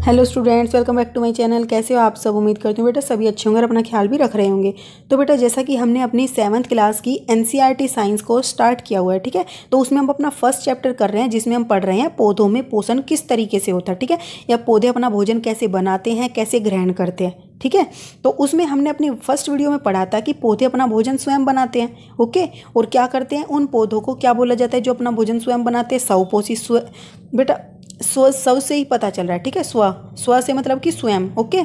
Hello students, welcome back to my channel. कैसे हो आप सब? उम्मीद करती हूँ बेटा सभी अच्छे होंगे और अपना ख्याल भी रख रहे होंगे। तो बेटा जैसा कि हमने अपनी 7th क्लास की एनसीईआरटी साइंस को स्टार्ट किया हुआ है, ठीक है। तो उसमें हम अपना फर्स्ट चैप्टर कर रहे हैं जिसमें हम पढ़ रहे हैं पौधों में पोषण किस तरीके से होता है, ठीक है, या पौधे अपना भोजन कैसे बनाते हैं, कैसे ग्रहण करते हैं, ठीक है। तो उसमें हमने अपनी फर्स्ट वीडियो में पढ़ा था कि पौधे अपना भोजन स्वयं बनाते हैं, ओके। और क्या करते हैं, उन पौधों को क्या बोला जाता है जो अपना भोजन स्वयं बनाते हैं? स्वपोषी। बेटा स्व से ही पता चल रहा है, ठीक है। स्व से मतलब कि स्वयं, ओके।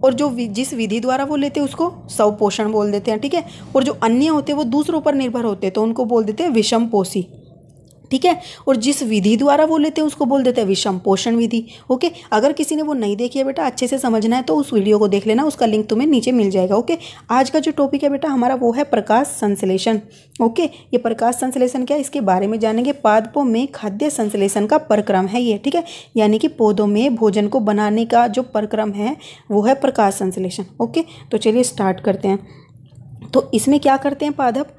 और जो जिस विधि द्वारा वो लेते हैं उसको स्वपोषण बोल देते हैं, ठीक है। और जो अन्य होते हैं वो दूसरों पर निर्भर होते हैं तो उनको बोल देते हैं विषम पोषी, ठीक है। और जिस विधि द्वारा वो लेते हैं उसको बोल देते हैं विषम पोषण विधि, ओके। अगर किसी ने वो नहीं देखी है बेटा, अच्छे से समझना है तो उस वीडियो को देख लेना, उसका लिंक तुम्हें नीचे मिल जाएगा, ओके। आज का जो टॉपिक है बेटा हमारा वो है प्रकाश संश्लेषण, ओके। ये प्रकाश संश्लेषण क्या है इसके बारे में जानेंगे। पादपों में खाद्य संश्लेषण का प्रक्रम है ये, ठीक है। यानी कि पौधों में भोजन को बनाने का जो प्रक्रम है वो है प्रकाश संश्लेषण, ओके। तो चलिए स्टार्ट करते हैं। तो इसमें क्या करते हैं पादप?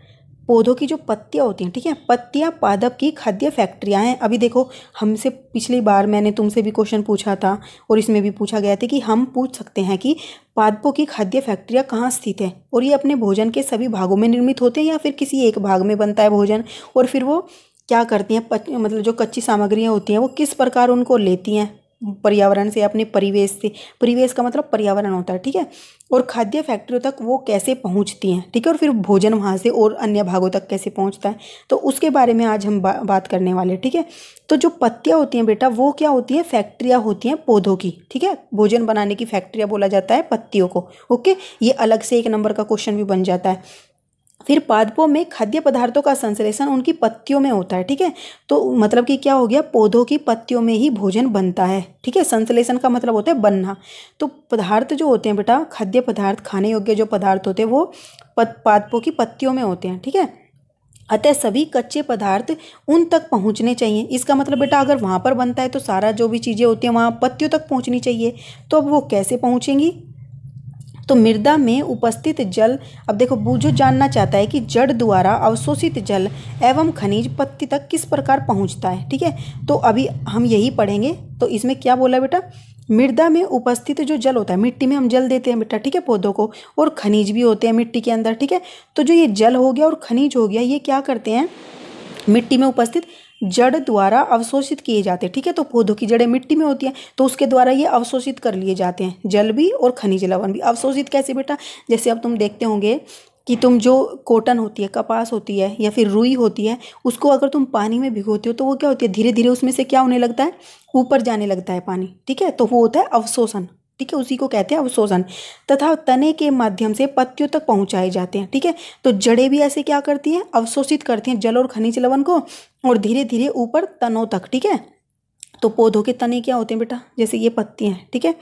पौधों की जो पत्तियां होती हैं, ठीक है, पत्तियां पादप की खाद्य फैक्ट्रियां हैं। अभी देखो, हमसे पिछली बार मैंने तुमसे भी क्वेश्चन पूछा था और इसमें भी पूछा गया था कि हम पूछ सकते हैं कि पादपों की खाद्य फैक्ट्रियां कहाँ स्थित है और ये अपने भोजन के सभी भागों में निर्मित होते हैं या फिर किसी एक भाग में बनता है भोजन, और फिर वो क्या करती हैं, मतलब जो कच्ची सामग्रियाँ होती हैं वो किस प्रकार उनको लेती हैं पर्यावरण से, अपने परिवेश से। परिवेश का मतलब पर्यावरण होता है, ठीक है। और खाद्य फैक्ट्रियों तक वो कैसे पहुंचती हैं, ठीक है, और फिर भोजन वहां से और अन्य भागों तक कैसे पहुंचता है, तो उसके बारे में आज हम बात करने वाले, ठीक है। तो जो पत्तियां होती हैं बेटा वो क्या होती हैं? फैक्ट्रियां होती हैं पौधों की, ठीक है। भोजन बनाने की फैक्ट्रियां बोला जाता है पत्तियों को, ओके। ये अलग से 1 नंबर का क्वेश्चन भी बन जाता है। फिर पादपों में खाद्य पदार्थों का संश्लेषण उनकी पत्तियों में होता है, ठीक है। तो मतलब कि क्या हो गया, पौधों की पत्तियों में ही भोजन बनता है, ठीक है। संश्लेषण का मतलब होता है बनना। तो पदार्थ जो होते हैं बेटा, खाद्य पदार्थ, खाने योग्य जो पदार्थ होते हैं वो पादपों की पत्तियों में होते हैं, ठीक है। अतः सभी कच्चे पदार्थ उन तक पहुंचने चाहिए। इसका मतलब बेटा अगर वहां पर बनता है तो सारा जो भी चीज़ें होती हैं वहां पत्तियों तक पहुंचनी चाहिए। तो अब वो कैसे पहुंचेंगी? तो मृदा में उपस्थित जल, अब देखो बूझो जानना चाहता है कि जड़ द्वारा अवशोषित जल एवं खनिज पत्ती तक किस प्रकार पहुंचता है, ठीक है। तो अभी हम यही पढ़ेंगे। तो इसमें क्या बोला बेटा, मृदा में उपस्थित जो जल होता है, मिट्टी में हम जल देते हैं बेटा, ठीक है, पौधों को, और खनिज भी होते हैं मिट्टी के अंदर, ठीक है। तो जो ये जल हो गया और खनिज हो गया, ये क्या करते हैं, मिट्टी में उपस्थित जड़ द्वारा अवशोषित किए जाते हैं, ठीक है। तो पौधों की जड़ें मिट्टी में होती हैं तो उसके द्वारा ये अवशोषित कर लिए जाते हैं, जल भी और खनिज लवण भी। अवशोषित कैसे बेटा? जैसे अब तुम देखते होंगे कि तुम जो कॉटन होती है, कपास होती है या फिर रुई होती है, उसको अगर तुम पानी में भिगोते हो तो वो क्या होती है, धीरे धीरे उसमें से क्या होने लगता है, ऊपर जाने लगता है पानी, ठीक है। तो वो होता है अवशोषण, ठीक है, उसी को कहते हैं अवशोषण। तथा तने के माध्यम से पत्तियों तक पहुंचाए जाते हैं, ठीक है। तो जड़ें भी ऐसे क्या करती हैं, अवशोषित करती हैं जल और खनिज लवण को, और धीरे धीरे ऊपर तनों तक, ठीक है। तो पौधों के तने क्या होते हैं बेटा, जैसे ये पत्ती हैं, ठीक है,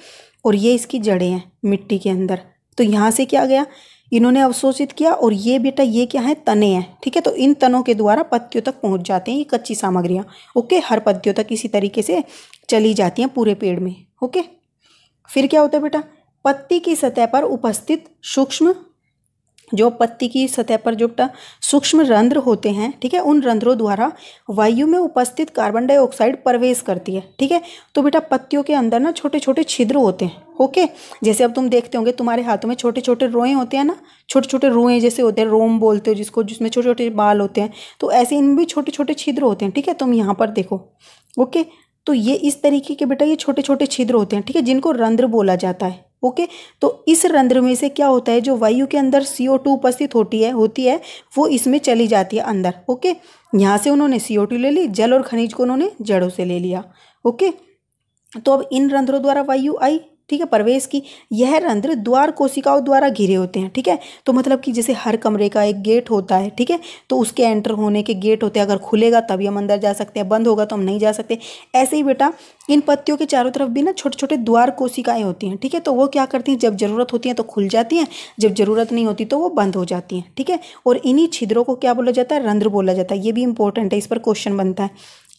और ये इसकी जड़ें हैं मिट्टी के अंदर। तो यहाँ से क्या गया, इन्होंने अवशोषित किया, और ये बेटा ये क्या है, तने हैं, ठीक है। तो इन तनों के द्वारा पत्तियों तक पहुंच जाते हैं ये कच्ची सामग्रियाँ, ओके। हर पत्तियों तक इसी तरीके से चली जाती हैं पूरे पेड़ में, ओके। फिर क्या होता है बेटा, पत्ती की सतह पर उपस्थित सूक्ष्म, जो पत्ती की सतह पर जो सूक्ष्म रंध्र होते हैं, ठीक है, उन रंध्रों द्वारा वायु में उपस्थित कार्बन डाइऑक्साइड प्रवेश करती है, ठीक है। तो बेटा पत्तियों के अंदर ना छोटे छोटे छिद्र होते हैं, ओके। जैसे अब तुम देखते होंगे तुम्हारे हाथों में छोटे छोटे रोए होते हैं ना, छोटे छोटे रुएं जैसे होते हैं, रोम बोलते हो जिसको, जिसमें छोटे छोटे बाल होते हैं। तो ऐसे इनमें भी छोटे छोटे छिद्र होते हैं, ठीक है। तुम यहाँ पर देखो, ओके। तो ये इस तरीके के बेटा ये छोटे छोटे छिद्र होते हैं, ठीक है, जिनको रंध्र बोला जाता है, ओके। तो इस रंध्र में से क्या होता है, जो वायु के अंदर CO2 उपस्थित होती है वो इसमें चली जाती है अंदर, ओके। यहाँ से उन्होंने CO2 ले ली, जल और खनिज को उन्होंने जड़ों से ले लिया, ओके। तो अब इन रंध्रों द्वारा वायु आई, ठीक है, प्रवेश की। यह रंध्र द्वार कोशिकाओं द्वारा घिरे होते हैं, ठीक है। तो मतलब कि जैसे हर कमरे का एक गेट होता है, ठीक है, तो उसके एंटर होने के गेट होते हैं, अगर खुलेगा तभी हम अंदर जा सकते हैं, बंद होगा तो हम नहीं जा सकते। ऐसे ही बेटा इन पत्तियों के चारों तरफ भी ना छोटे छोटे द्वार कोशिकाएं होती हैं, ठीक है। तो वो क्या करती हैं, जब जरूरत होती है तो खुल जाती हैं, जब जरूरत नहीं होती तो वो बंद हो जाती हैं, ठीक है। और इन्हीं छिद्रों को क्या बोला जाता है, रंध्र बोला जाता है। ये भी इंपॉर्टेंट है, इस पर क्वेश्चन बनता है।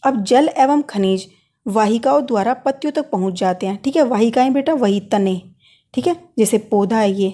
अब जल एवं खनिज वाहिकाओं द्वारा पत्तियों तक पहुंच जाते हैं, ठीक है। वाहिकाएं बेटा वही तने, ठीक है, जैसे पौधा है ये,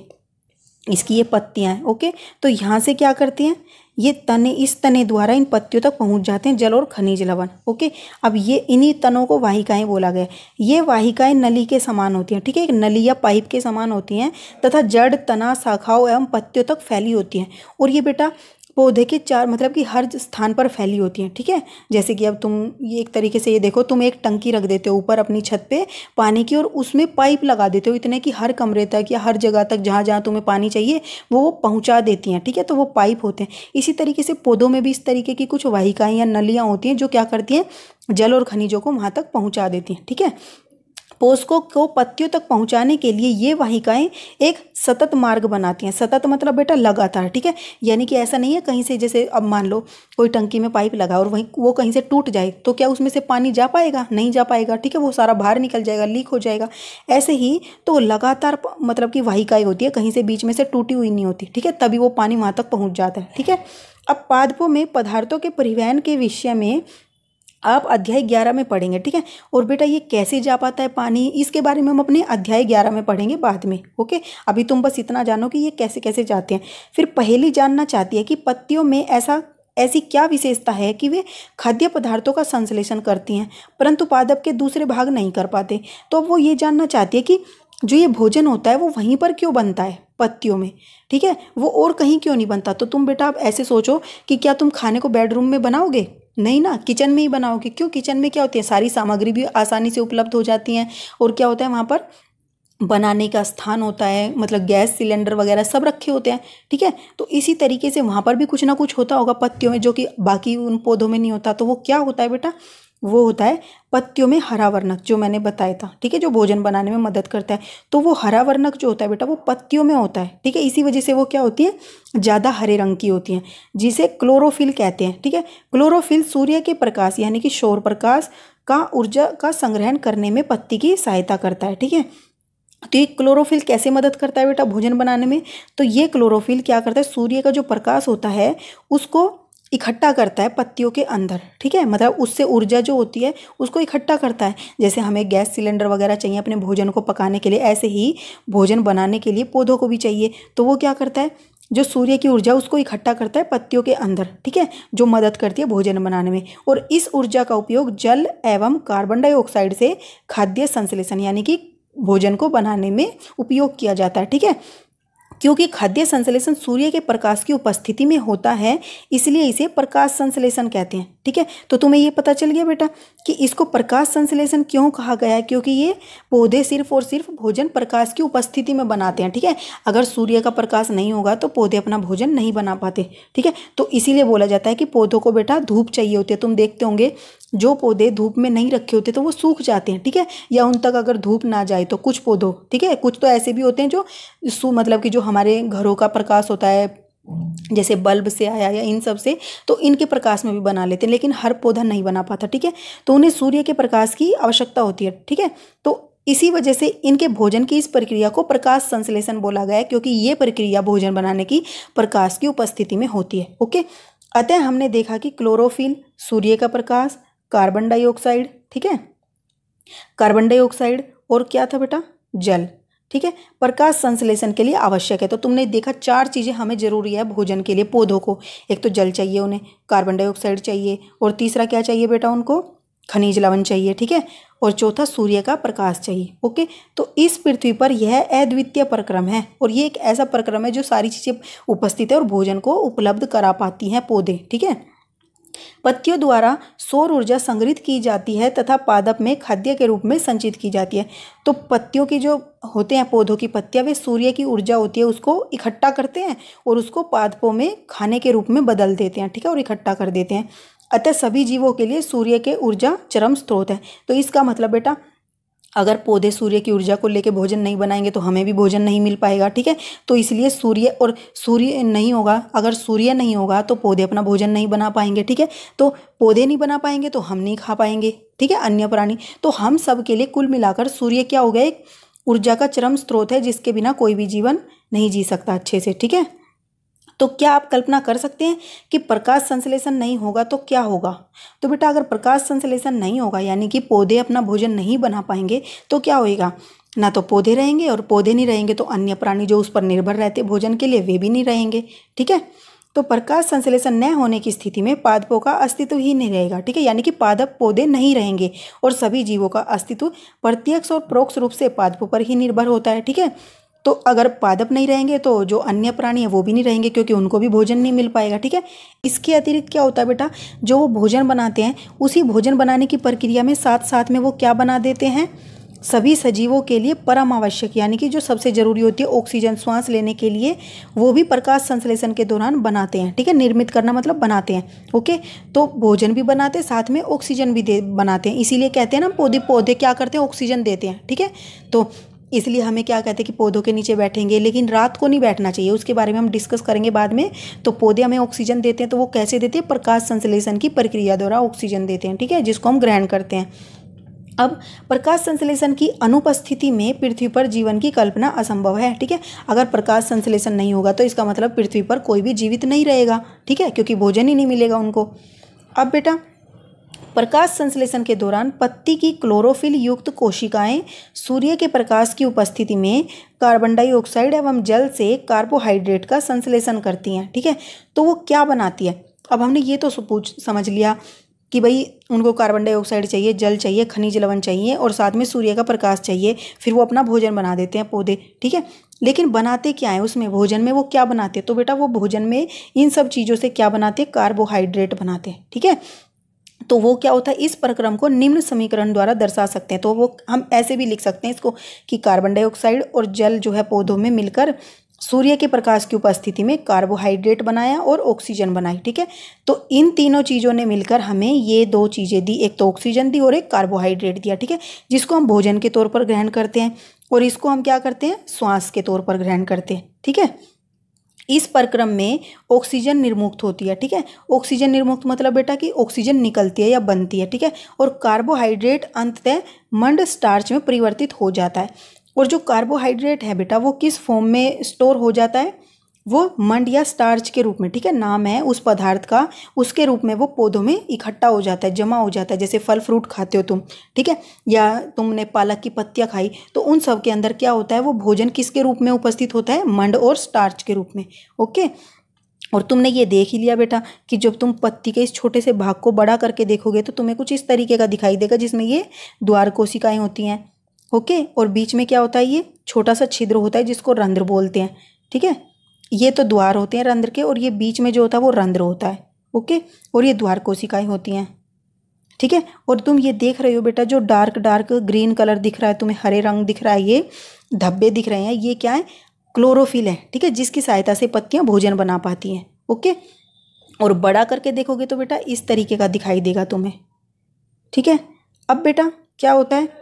इसकी ये पत्तियां हैं। ओके, तो यहाँ से क्या करते हैं, ये तने, इस तने द्वारा इन पत्तियों तक पहुंच जाते हैं जल और खनिज लवण। ओके, अब ये इन्हीं तनों को वाहिकाएं बोला गया। ये वाहिकाएं नली के समान होती हैं, ठीक है, एक नली या पाइप के समान होती हैं तथा जड़, तना, शाखाओं एवं पत्तियों तक फैली होती हैं। और ये बेटा पौधे के चार मतलब कि हर स्थान पर फैली होती हैं, ठीक है। जैसे कि अब तुम ये एक तरीके से ये देखो, तुम एक टंकी रख देते हो ऊपर अपनी छत पे पानी की, और उसमें पाइप लगा देते हो इतने कि हर कमरे तक या हर जगह तक जहाँ जहाँ तुम्हें पानी चाहिए वो पहुँचा देती हैं, ठीक है। तो वो पाइप होते हैं। इसी तरीके से पौधों में भी इस तरीके की कुछ वाहिकाएं या नलियाँ होती हैं जो क्या करती हैं, जल और खनिजों को वहाँ तक पहुँचा देती हैं, ठीक है। पोषकों को पत्तियों तक पहुंचाने के लिए ये वाहिकाएं एक सतत मार्ग बनाती हैं। सतत मतलब बेटा लगातार, ठीक है। यानी कि ऐसा नहीं है कहीं से, जैसे अब मान लो कोई टंकी में पाइप लगा और वहीं वो कहीं से टूट जाए तो क्या उसमें से पानी जा पाएगा? नहीं जा पाएगा, ठीक है, वो सारा बाहर निकल जाएगा, लीक हो जाएगा। ऐसे ही तो लगातार मतलब कि वाहिकाएं होती है, कहीं से बीच में से टूटी हुई नहीं होती, ठीक है, तभी वो पानी वहाँ तक पहुँच जाता है, ठीक है। अब पादपों में पदार्थों के परिवहन के विषय में आप अध्याय 11 में पढ़ेंगे, ठीक है। और बेटा ये कैसे जा पाता है पानी, इसके बारे में हम अपने अध्याय 11 में पढ़ेंगे बाद में। ओके, अभी तुम बस इतना जानो कि ये कैसे कैसे जाते हैं। फिर पहेली जानना चाहती है कि पत्तियों में ऐसी क्या विशेषता है कि वे खाद्य पदार्थों का संश्लेषण करती हैं परंतु पादप के दूसरे भाग नहीं कर पाते। तो वो ये जानना चाहती है कि जो ये भोजन होता है वो वहीं पर क्यों बनता है, पत्तियों में, ठीक है, वो और कहीं क्यों नहीं बनता। तो तुम बेटा आप ऐसे सोचो कि क्या तुम खाने को बेडरूम में बनाओगे? नहीं ना, किचन में ही बनाओगे। क्यों? किचन में क्या होती है, सारी सामग्री भी आसानी से उपलब्ध हो जाती हैं, और क्या होता है वहाँ पर बनाने का स्थान होता है, मतलब गैस सिलेंडर वगैरह सब रखे होते हैं, ठीक है। तो इसी तरीके से वहाँ पर भी कुछ ना कुछ होता होगा पत्तियों में जो कि बाकी उन पौधों में नहीं होता। तो वो क्या होता है बेटा, वो होता है पत्तियों में हरा वर्णक, जो मैंने बताया था, ठीक है, जो भोजन बनाने में मदद करता है। तो वो हरा वर्णक जो होता है बेटा वो पत्तियों में होता है, ठीक है। इसी वजह से वो क्या होती है, ज़्यादा हरे रंग की होती हैं, जिसे क्लोरोफिल कहते हैं, ठीक है। क्लोरोफिल सूर्य के प्रकाश यानी कि सौर प्रकाश का ऊर्जा का संग्रहण करने में पत्ती की सहायता करता है, ठीक है। तो ये क्लोरोफिल कैसे मदद करता है बेटा भोजन बनाने में? तो ये क्लोरोफिल क्या करता है, सूर्य का जो प्रकाश होता है उसको इकट्ठा करता है पत्तियों के अंदर, ठीक है, मतलब उससे ऊर्जा जो होती है उसको इकट्ठा करता है। जैसे हमें गैस सिलेंडर वगैरह चाहिए अपने भोजन को पकाने के लिए, ऐसे ही भोजन बनाने के लिए पौधों को भी चाहिए। तो वो क्या करता है, जो सूर्य की ऊर्जा उसको इकट्ठा करता है पत्तियों के अंदर, ठीक है, जो मदद करती है भोजन बनाने में। और इस ऊर्जा का उपयोग जल एवं कार्बन डाइऑक्साइड से खाद्य संश्लेषण यानी कि भोजन को बनाने में उपयोग किया जाता है, ठीक है। क्योंकि खाद्य संश्लेषण सूर्य के प्रकाश की उपस्थिति में होता है इसलिए इसे प्रकाश संश्लेषण कहते हैं, ठीक है। तो तुम्हें ये पता चल गया बेटा कि इसको प्रकाश संश्लेषण क्यों कहा गया है, क्योंकि ये पौधे सिर्फ और सिर्फ भोजन प्रकाश की उपस्थिति में बनाते हैं, ठीक है। अगर सूर्य का प्रकाश नहीं होगा तो पौधे अपना भोजन नहीं बना पाते, ठीक है। तो इसीलिए बोला जाता है कि पौधों को बेटा धूप चाहिए होती है। तुम देखते होंगे जो पौधे धूप में नहीं रखे होते तो वो सूख जाते हैं, ठीक है, या उन तक अगर धूप ना जाए तो कुछ पौधों, ठीक है, कुछ तो ऐसे भी होते हैं जो मतलब कि जो हमारे घरों का प्रकाश होता है जैसे बल्ब से आया या इन सब से, तो इनके प्रकाश में भी बना लेते हैं, लेकिन हर पौधा नहीं बना पाता, ठीक है। तो उन्हें सूर्य के प्रकाश की आवश्यकता होती है, ठीक है। तो इसी वजह से इनके भोजन की इस प्रक्रिया को प्रकाश संश्लेषण बोला गया है, क्योंकि ये प्रक्रिया भोजन बनाने की प्रकाश की उपस्थिति में होती है। ओके, अतः हमने देखा कि क्लोरोफिल, सूर्य का प्रकाश, कार्बन डाइऑक्साइड, ठीक है, कार्बन डाइऑक्साइड और क्या था बेटा, जल, ठीक है, प्रकाश संश्लेषण के लिए आवश्यक है। तो तुमने देखा 4 चीज़ें हमें जरूरी है भोजन के लिए पौधों को। एक तो जल चाहिए उन्हें, कार्बन डाइऑक्साइड चाहिए, और तीसरा क्या चाहिए बेटा उनको, खनिज लवण चाहिए, ठीक है, और चौथा सूर्य का प्रकाश चाहिए। ओके, तो इस पृथ्वी पर यह अद्वितीय प्रक्रम है, और ये एक ऐसा प्रक्रम है जो सारी चीज़ें उपस्थित है और भोजन को उपलब्ध करा पाती हैं पौधे, ठीक है। पत्तियों द्वारा सौर ऊर्जा संग्रहित की जाती है तथा पादप में खाद्य के रूप में संचित की जाती है। तो पत्तियों की जो होते हैं पौधों की पत्तियां, वे सूर्य की ऊर्जा होती है उसको इकट्ठा करते हैं और उसको पादपों में खाने के रूप में बदल देते हैं, ठीक है, और इकट्ठा कर देते हैं। अतः सभी जीवों के लिए सूर्य के ऊर्जा चरम स्रोत है। तो इसका मतलब बेटा अगर पौधे सूर्य की ऊर्जा को लेके भोजन नहीं बनाएंगे तो हमें भी भोजन नहीं मिल पाएगा, ठीक है। तो इसलिए सूर्य नहीं होगा, अगर सूर्य नहीं होगा तो पौधे अपना भोजन नहीं बना पाएंगे, ठीक है। तो पौधे नहीं बना पाएंगे तो हम नहीं खा पाएंगे, ठीक है, अन्य प्राणी। तो हम सब के लिए कुल मिलाकर सूर्य क्या हो गया, एक ऊर्जा का चरम स्रोत है जिसके बिना कोई भी जीवन नहीं जी सकता अच्छे से, ठीक है। तो क्या आप कल्पना कर सकते हैं कि प्रकाश संश्लेषण नहीं होगा तो क्या होगा? तो बेटा अगर प्रकाश संश्लेषण नहीं होगा यानी कि पौधे अपना भोजन नहीं बना पाएंगे तो क्या होएगा, ना तो पौधे रहेंगे, और पौधे नहीं रहेंगे तो अन्य प्राणी जो उस पर निर्भर रहते भोजन के लिए वे भी नहीं रहेंगे। ठीक है, तो प्रकाश संश्लेषण न होने की स्थिति में पादपों का अस्तित्व ही नहीं रहेगा। ठीक है, यानी कि पादप पौधे नहीं रहेंगे और सभी जीवों का अस्तित्व प्रत्यक्ष और परोक्ष रूप से पादपों पर ही निर्भर होता है। ठीक है, तो अगर पादप नहीं रहेंगे तो जो अन्य प्राणी है वो भी नहीं रहेंगे, क्योंकि उनको भी भोजन नहीं मिल पाएगा। ठीक है, इसके अतिरिक्त क्या होता है बेटा, जो वो भोजन बनाते हैं उसी भोजन बनाने की प्रक्रिया में साथ साथ में वो क्या बना देते हैं, सभी सजीवों के लिए परम आवश्यक यानी कि जो सबसे जरूरी होती है ऑक्सीजन श्वास लेने के लिए, वो भी प्रकाश संश्लेषण के दौरान बनाते हैं। ठीक है, निर्मित करना मतलब बनाते हैं। ओके, तो भोजन भी बनाते हैं, साथ में ऑक्सीजन भी बनाते हैं। इसीलिए कहते हैं ना पौधे क्या करते हैं, ऑक्सीजन देते हैं। ठीक है, तो इसलिए हमें क्या कहते हैं कि पौधों के नीचे बैठेंगे, लेकिन रात को नहीं बैठना चाहिए, उसके बारे में हम डिस्कस करेंगे बाद में। तो पौधे हमें ऑक्सीजन देते हैं, तो वो कैसे देते हैं, प्रकाश संश्लेषण की प्रक्रिया द्वारा ऑक्सीजन देते हैं। ठीक है, जिसको हम ग्रहण करते हैं। अब प्रकाश संश्लेषण की अनुपस्थिति में पृथ्वी पर जीवन की कल्पना असंभव है। ठीक है, अगर प्रकाश संश्लेषण नहीं होगा तो इसका मतलब पृथ्वी पर कोई भी जीवित नहीं रहेगा। ठीक है, क्योंकि भोजन ही नहीं मिलेगा उनको। अब बेटा, प्रकाश संश्लेषण के दौरान पत्ती की क्लोरोफिल युक्त कोशिकाएं सूर्य के प्रकाश की उपस्थिति में कार्बन डाइऑक्साइड एवं जल से कार्बोहाइड्रेट का संश्लेषण करती हैं। ठीक है, तो वो क्या बनाती है, अब हमने ये तो समझ लिया कि भाई उनको कार्बन डाइऑक्साइड चाहिए, जल चाहिए, खनिज लवण चाहिए और साथ में सूर्य का प्रकाश चाहिए, फिर वो अपना भोजन बना देते हैं पौधे। ठीक है, लेकिन बनाते क्या है उसमें, भोजन में वो क्या बनाते हैं, तो बेटा वो भोजन में इन सब चीज़ों से क्या बनाते हैं, कार्बोहाइड्रेट बनाते हैं। ठीक है, तो वो क्या होता है, इस प्रक्रम को निम्न समीकरण द्वारा दर्शा सकते हैं। तो वो हम ऐसे भी लिख सकते हैं इसको कि कार्बन डाइऑक्साइड और जल जो है पौधों में मिलकर सूर्य के प्रकाश की उपस्थिति में कार्बोहाइड्रेट बनाया और ऑक्सीजन बनाई। ठीक है, तो इन तीनों चीज़ों ने मिलकर हमें ये दो चीज़ें दी, एक तो ऑक्सीजन दी और एक कार्बोहाइड्रेट दिया। ठीक है, जिसको हम भोजन के तौर पर ग्रहण करते हैं और इसको हम क्या करते हैं, श्वास के तौर पर ग्रहण करते हैं। ठीक है, इस प्रक्रम में ऑक्सीजन निर्मुक्त होती है। ठीक है, ऑक्सीजन निर्मुक्त मतलब बेटा कि ऑक्सीजन निकलती है या बनती है। ठीक है, और कार्बोहाइड्रेट अंततः मंड स्टार्च में परिवर्तित हो जाता है। और जो कार्बोहाइड्रेट है बेटा वो किस फॉर्म में स्टोर हो जाता है, वो मंड या स्टार्च के रूप में। ठीक है, नाम है उस पदार्थ का, उसके रूप में वो पौधों में इकट्ठा हो जाता है, जमा हो जाता है। जैसे फल फ्रूट खाते हो तुम, ठीक है, या तुमने पालक की पत्तियां खाई, तो उन सब के अंदर क्या होता है, वो भोजन किसके रूप में उपस्थित होता है, मंड और स्टार्च के रूप में। ओके, और तुमने ये देख ही लिया बेटा कि जब तुम पत्ती के इस छोटे से भाग को बड़ा करके देखोगे तो तुम्हें कुछ इस तरीके का दिखाई देगा, जिसमें ये द्वार कोशिकाएं होती हैं। ओके, और बीच में क्या होता है, ये छोटा सा छिद्र होता है जिसको रंध्र बोलते हैं। ठीक है, ये तो द्वार होते हैं रंध्र के, और ये बीच में जो होता है वो रंध्र होता है। ओके, और ये द्वार कोशिकाएं होती हैं। ठीक है, और तुम ये देख रहे हो बेटा जो डार्क ग्रीन कलर दिख रहा है तुम्हें, हरे रंग दिख रहा है, ये धब्बे दिख रहे हैं, ये क्या है, क्लोरोफिल है। ठीक है, जिसकी सहायता से पत्तियां भोजन बना पाती हैं। ओके, और बड़ा करके देखोगे तो बेटा इस तरीके का दिखाई देगा तुम्हें। ठीक है, अब बेटा क्या होता है,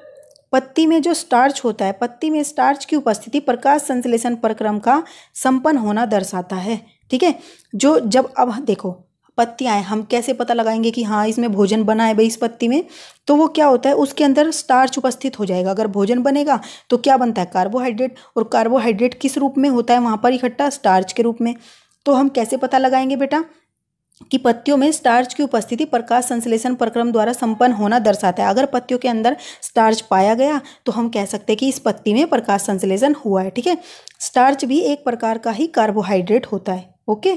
पत्ती में जो स्टार्च होता है, पत्ती में स्टार्च की उपस्थिति प्रकाश संश्लेषण प्रक्रम का संपन्न होना दर्शाता है। ठीक है, जो जब अब देखो पत्तियां हैं, हम कैसे पता लगाएंगे कि हाँ इसमें भोजन बना है भाई इस पत्ती में, तो वो क्या होता है, उसके अंदर स्टार्च उपस्थित हो जाएगा। अगर भोजन बनेगा तो क्या बनता है, कार्बोहाइड्रेट, और कार्बोहाइड्रेट किस रूप में होता है वहाँ पर इकट्ठा, स्टार्च के रूप में। तो हम कैसे पता लगाएंगे बेटा कि पत्तियों में स्टार्च की उपस्थिति प्रकाश संश्लेषण प्रक्रम द्वारा संपन्न होना दर्शाता है। अगर पत्तियों के अंदर स्टार्च पाया गया तो हम कह सकते हैं कि इस पत्ती में प्रकाश संश्लेषण हुआ है। ठीक है, स्टार्च भी एक प्रकार का ही कार्बोहाइड्रेट होता है। ओके,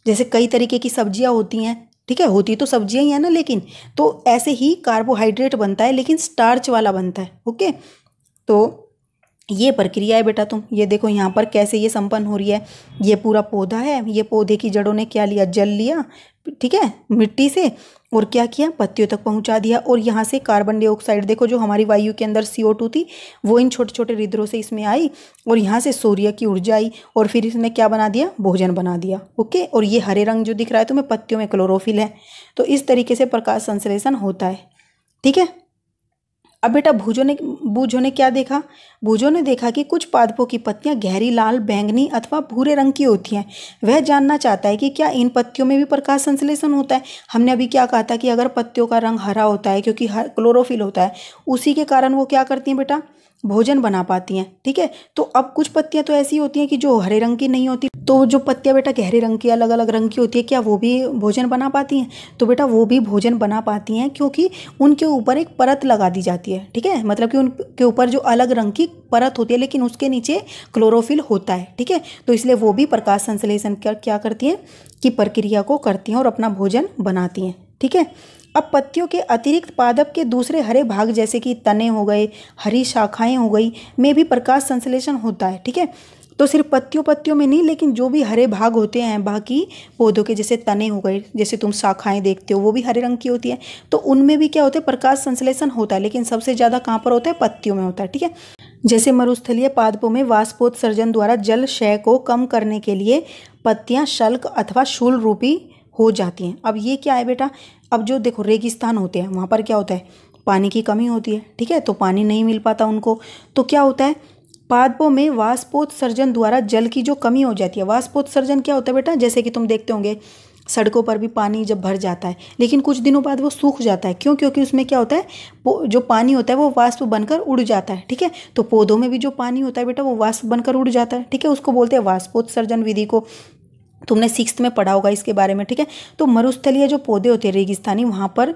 जैसे कई तरीके की सब्जियां होती हैं, ठीक है, होती तो सब्जियां ही है ना, लेकिन तो ऐसे ही कार्बोहाइड्रेट बनता है लेकिन स्टार्च वाला बनता है। ओके, तो ये प्रक्रिया है बेटा, तुम ये देखो यहाँ पर कैसे ये संपन्न हो रही है। ये पूरा पौधा है, ये पौधे की जड़ों ने क्या लिया, जल लिया, ठीक है, मिट्टी से, और क्या किया, पत्तियों तक पहुँचा दिया। और यहाँ से कार्बन डाइऑक्साइड देखो जो हमारी वायु के अंदर CO2 थी, वो इन छोटे छोटे रिद्रों से इसमें आई, और यहाँ से सूर्य की ऊर्जा आई, और फिर इसने क्या बना दिया, भोजन बना दिया। ओके, और ये हरे रंग जो दिख रहा है तुम्हें, पत्तियों में क्लोरोफिल है। तो इस तरीके से प्रकाश संश्लेषण होता है। ठीक है, अब बेटा बूझों ने क्या देखा, बूझों ने देखा कि कुछ पादपों की पत्तियां गहरी लाल, बैंगनी अथवा भूरे रंग की होती हैं। वह जानना चाहता है कि क्या इन पत्तियों में भी प्रकाश संश्लेषण होता है। हमने अभी क्या कहा था कि अगर पत्तियों का रंग हरा होता है क्योंकि क्लोरोफिल होता है, उसी के कारण वो क्या करती हैं बेटा, भोजन बना पाती हैं। ठीक है, तो अब कुछ पत्तियां तो ऐसी होती हैं कि जो हरे रंग की नहीं होती, तो जो पत्तियां बेटा गहरे रंग की अलग अलग रंग की होती है, क्या वो भी भोजन बना पाती हैं? तो बेटा वो भी भोजन बना पाती हैं, क्योंकि उनके ऊपर एक परत लगा दी जाती है। ठीक है, मतलब कि उनके ऊपर जो अलग रंग की परत होती है, लेकिन उसके नीचे क्लोरोफिल होता है। ठीक है, तो इसलिए वो भी प्रकाश संश्लेषण क्या करती हैं कि प्रक्रिया को करती हैं और अपना भोजन बनाती हैं। ठीक है, अब पत्तियों के अतिरिक्त पादप के दूसरे हरे भाग जैसे कि तने हो गए, हरी शाखाएं हो गई, में भी प्रकाश संश्लेषण होता है। ठीक है, तो सिर्फ पत्तियों में नहीं, लेकिन जो भी हरे भाग होते हैं बाकी पौधों के, जैसे तने हो गए, जैसे तुम शाखाएं देखते हो वो भी हरे रंग की होती है, तो उनमें भी क्या होता है, प्रकाश संश्लेषण होता है, लेकिन सबसे ज़्यादा कहाँ पर होता है, पत्तियों में होता है। ठीक है, जैसे मरुस्थलीय पादपों में वाष्पोत्सर्जन द्वारा जल क्षय को कम करने के लिए पत्तियां शल्क अथवा शूल रूपी हो जाती हैं। अब ये क्या है बेटा, अब जो देखो रेगिस्तान होते हैं वहाँ पर क्या होता है, पानी की कमी होती है। ठीक है, तो पानी नहीं मिल पाता उनको, तो क्या होता है, पादपों में वाष्पोत्सर्जन द्वारा जल की जो कमी हो जाती है। वाष्पोत्सर्जन क्या होता है बेटा, जैसे कि तुम देखते होंगे सड़कों पर भी पानी जब भर जाता है, लेकिन कुछ दिनों बाद वो सूख जाता है। क्यों? क्योंकि उसमें क्या होता है, जो पानी होता है वो वाष्प बनकर उड़ जाता है। ठीक है, तो पौधों में भी जो पानी होता है बेटा वो वाष्प बनकर उड़ जाता है। ठीक है, उसको बोलते हैं वाष्पोत्सर्जन विधि को, तुमने 6th में पढ़ा होगा इसके बारे में। ठीक है, तो मरुस्थलीय जो पौधे होते हैं रेगिस्तानी, वहाँ पर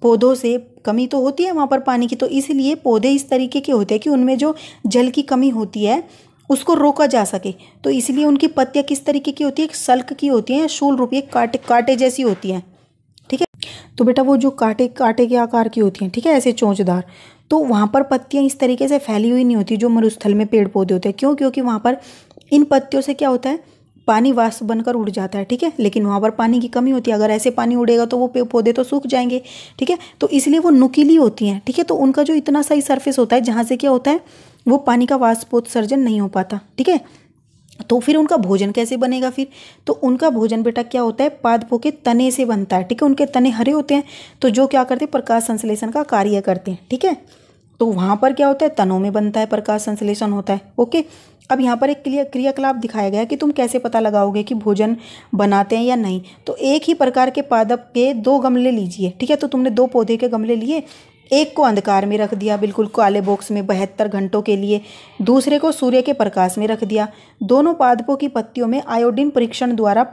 पौधों से कमी तो होती है वहाँ पर पानी की, तो इसलिए पौधे इस तरीके के होते हैं कि उनमें जो जल की कमी होती है उसको रोका जा सके, तो इसलिए उनकी पत्तियाँ किस तरीके की होती है, एक सल्क की होती हैं, शूल रूपी कांटे जैसी होती हैं। ठीक है, तो बेटा वो जो कांटे के आकार की होती हैं, ठीक है, ऐसे चोंचदार, तो वहाँ पर पत्तियाँ इस तरीके से फैली हुई नहीं होती जो मरुस्थल में पेड़ पौधे होते हैं। क्यों? क्योंकि वहाँ पर इन पत्तियों से क्या होता है, पानी वाष्प बनकर उड़ जाता है। ठीक है, लेकिन वहाँ पर पानी की कमी होती है, अगर ऐसे पानी उड़ेगा तो वो पौधे तो सूख जाएंगे। ठीक है, तो इसलिए वो नुकीली होती हैं। ठीक है, तो उनका जो इतना सही सरफेस होता है जहाँ से क्या होता है, वो पानी का वाष्पोत्सर्जन नहीं हो पाता। ठीक है, तो फिर उनका भोजन कैसे बनेगा फिर, तो उनका भोजन बेटा क्या होता है, पादपों के तने से बनता है। ठीक है, उनके तने हरे होते हैं, तो जो क्या करते हैं, प्रकाश संश्लेषण का कार्य करते हैं। ठीक है, तो वहाँ पर क्या होता है, तनों में बनता है, प्रकाश संश्लेषण होता है। ओके, अब यहाँ पर एक क्रियाकलाप दिखाया गया है कि तुम कैसे पता लगाओगे कि भोजन बनाते हैं या नहीं। तो एक ही प्रकार के पादप के 2 गमले लीजिए। ठीक है, तो तुमने 2 पौधे के गमले लिए, एक को अंधकार में रख दिया, बिल्कुल काले बॉक्स में 72 घंटों के लिए, दूसरे को सूर्य के प्रकाश में रख दिया। दोनों पादपों की पत्तियों में आयोडीन परीक्षण द्वारा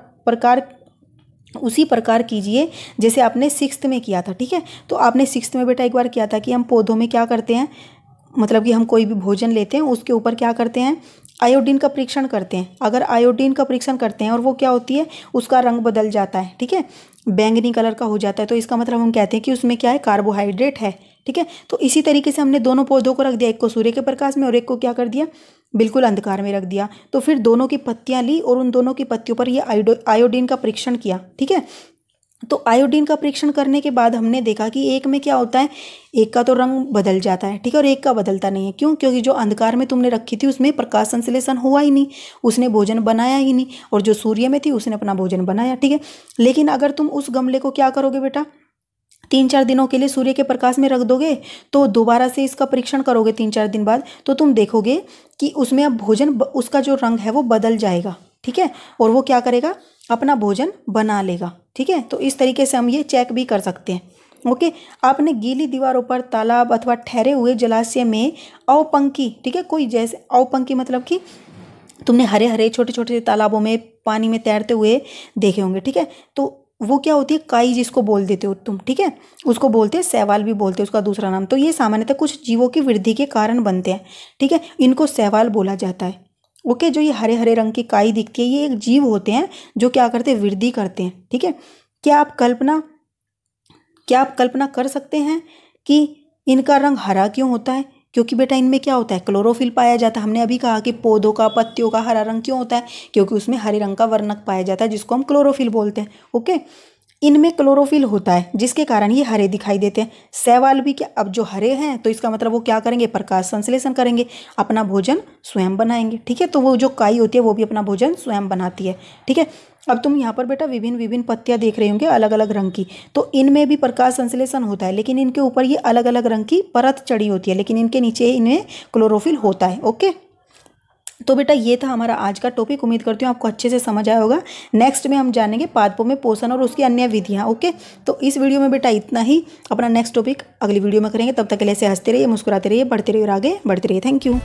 उसी प्रकार कीजिए जैसे आपने 6th में किया था। ठीक है, तो आपने 6th में बेटा एक बार किया था कि हम पौधों में क्या करते हैं, मतलब कि हम कोई भी भोजन लेते हैं उसके ऊपर क्या करते हैं, आयोडीन का परीक्षण करते हैं। अगर आयोडीन का परीक्षण करते हैं और वो क्या होती है, उसका रंग बदल जाता है, ठीक है, बैंगनी कलर का हो जाता है, तो इसका मतलब हम कहते हैं कि उसमें क्या है, कार्बोहाइड्रेट है। ठीक है, तो इसी तरीके से हमने दोनों पौधों को रख दिया, एक को सूर्य के प्रकाश में और एक को क्या कर दिया, बिल्कुल अंधकार में रख दिया। तो फिर दोनों की पत्तियां ली और उन दोनों की पत्तियों पर ये आयोडीन का परीक्षण किया। ठीक है, तो आयोडीन का परीक्षण करने के बाद हमने देखा कि एक में क्या होता है, एक का तो रंग बदल जाता है। ठीक है, और एक का बदलता नहीं है। क्यों? क्योंकि जो अंधकार में तुमने रखी थी उसमें प्रकाश संश्लेषण हुआ ही नहीं, उसने भोजन बनाया ही नहीं, और जो सूर्य में थी उसने अपना भोजन बनाया। ठीक है, लेकिन अगर तुम उस गमले को क्या करोगे बेटा, 3-4 दिनों के लिए सूर्य के प्रकाश में रख दोगे, तो दोबारा से इसका परीक्षण करोगे 3-4 दिन बाद, तो तुम देखोगे कि उसमें अब भोजन, उसका जो रंग है वो बदल जाएगा। ठीक है, और वो क्या करेगा, अपना भोजन बना लेगा। ठीक है, तो इस तरीके से हम ये चेक भी कर सकते हैं। ओके, आपने गीली दीवारों पर, तालाब अथवा ठहरे हुए जलाशय में अवपंखी, ठीक है, कोई जैसे अवपंखी मतलब कि तुमने हरे हरे छोटे छोटे तालाबों में पानी में तैरते हुए देखे होंगे। ठीक है, तो वो क्या होती है, काई जिसको बोल देते हो तुम। ठीक है, उसको बोलते हैं शैवाल भी बोलते हैं उसका दूसरा नाम। तो ये सामान्यतः कुछ जीवों की वृद्धि के कारण बनते हैं। ठीक है, इनको शैवाल बोला जाता है। ओके, जो ये हरे हरे रंग की काई दिखती है, ये एक जीव होते हैं जो क्या करते हैं, वृद्धि करते हैं। ठीक है, क्या आप कल्पना कर सकते हैं कि इनका रंग हरा क्यों होता है? क्योंकि बेटा इनमें क्या होता है, क्लोरोफिल पाया जाता है। हमने अभी कहा कि पौधों का, पत्तियों का हरा रंग क्यों होता है, क्योंकि उसमें हरे रंग का वर्णक पाया जाता है जिसको हम क्लोरोफिल बोलते हैं। ओके, इनमें क्लोरोफिल होता है जिसके कारण ये हरे दिखाई देते हैं। शैवाल भी क्या, अब जो हरे हैं तो इसका मतलब वो क्या करेंगे, प्रकाश संश्लेषण करेंगे, अपना भोजन स्वयं बनाएंगे। ठीक है, तो वो जो काई होती है वो भी अपना भोजन स्वयं बनाती है। ठीक है, अब तुम यहाँ पर बेटा विभिन्न पत्तियां देख रहे होंगे अलग अलग रंग की, तो इनमें भी प्रकाश संश्लेषण होता है, लेकिन इनके ऊपर ये अलग अलग रंग की परत चढ़ी होती है, लेकिन इनके नीचे इनमें क्लोरोफिल होता है। ओके, तो बेटा ये था हमारा आज का टॉपिक। उम्मीद करती हूँ आपको अच्छे से समझ आया होगा। नेक्स्ट में हम जानेंगे पादपों में पोषण और उसकी अन्य विधियाँ। ओके, तो इस वीडियो में बेटा इतना ही। अपना नेक्स्ट टॉपिक अगली वीडियो में करेंगे। तब तक के लिए ऐसे हंसते रहिए, मुस्कुराते रहिए, बढ़ते रहिए और आगे बढ़ते रहिए। Thank you.